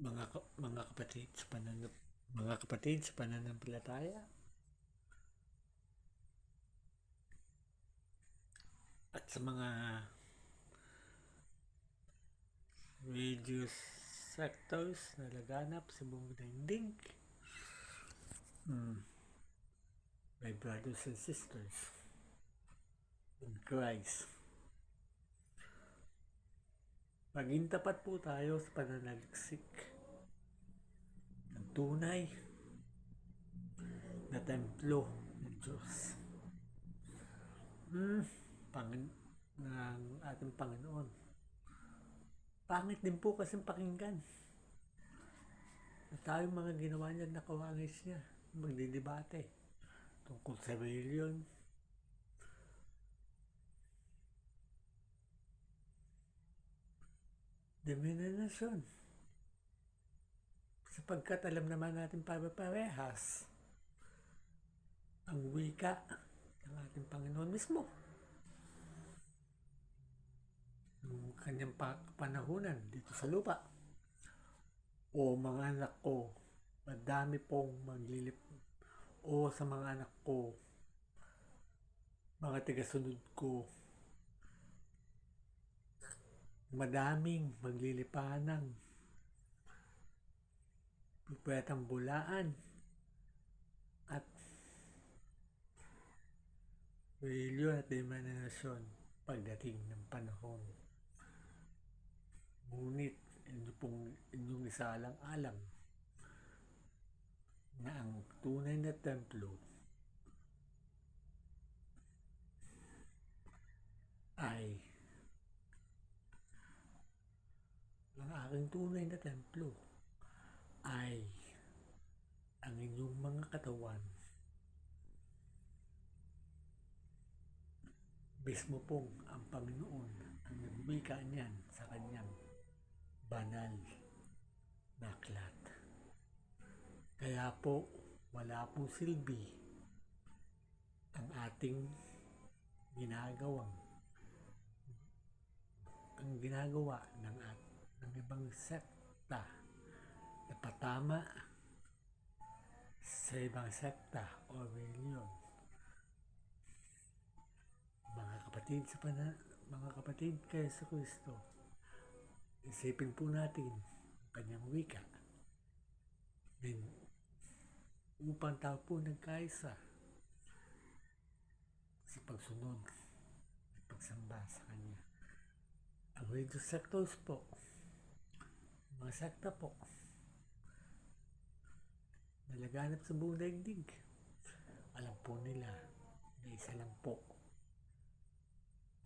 mga kapatid sa mga kapatid sa pananampalataya at sa mga religious sectors na laganap sa buong daigdig. My brothers and sisters in Christ, maging tapat po tayo sa pananaliksik ng tunay na templo ng Diyos, ng ating Panginoon. Pangit din po kasing pakinggan na tayo mga ginawa niya na kawangis niya magdidebate tungkol sa religion, denominasyon, sapagkat alam naman natin pare-parehas ang wika ng ating Panginoon mismo. Ng kanyang panahunan dito sa lupa. O mga anak ko, madami pong maglilip. O sa mga anak ko, mga tigasunod ko, madaming maglilipanang pupwetang bulaan at reliyon at denominasyon pagdating ng panahon. Ngunit inyong isaalang-alang na ang tunay na templo ay ang aking tunay na templo ay ang inyong mga katawan. Mismo pong ang Panginoon ang nagwika niyan sa kanyang banal na aklat. Kaya po, wala pong silbi ang ating ginagawa ng ibang sekta na patama sa ibang sekta o reliyon. Mga kapatid kay Yesu Kristo, isipin po natin ang kanyang wika upang tayo po nagkaisa sa pagsunod at pagsamba sa kanya. Ang religious sectors po, mga sekta po, nalaganap sa buong daigdig, alam po nila na isa lang po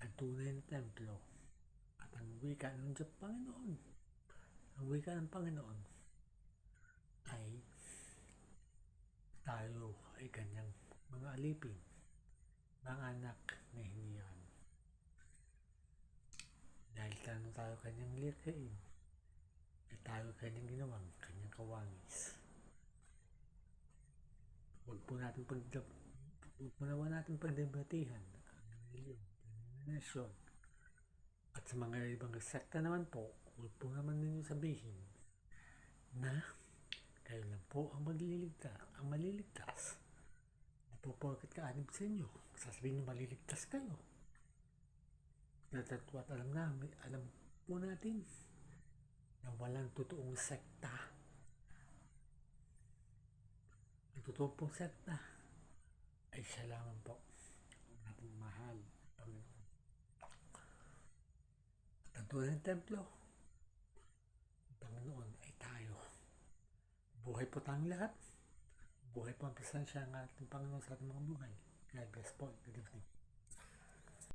ang tunay na templo at ang wika ng Panginoon. Ang wika ng Panginoon ay tayo ay kanyang mga alipin, mga anak na hiniyan. Dahil tayo kanyang likhain, ay tayo kanyang ginawang kanyang kawangis. Huwag po naman natin pagdebatihan ang reliyon, denominasyon. At sa mga ibang sekta naman po, huwag po naman ninyo sabihin na kayo lang po ang maliligtas. Di po porket kaanib sa inyo, sasabihin nyo maliligtas kayo. At alam po natin na walang totoong sekta. Ang totoong pong sekta ay siya lamang po ang ating mahal Panginoon. At ang tunay ng templo ng Panginoon ay tayo. Buhay po tayong lahat. Buhay po ang presensya ng ating Panginoon sa ating mga buhay. God bless po. Good evening.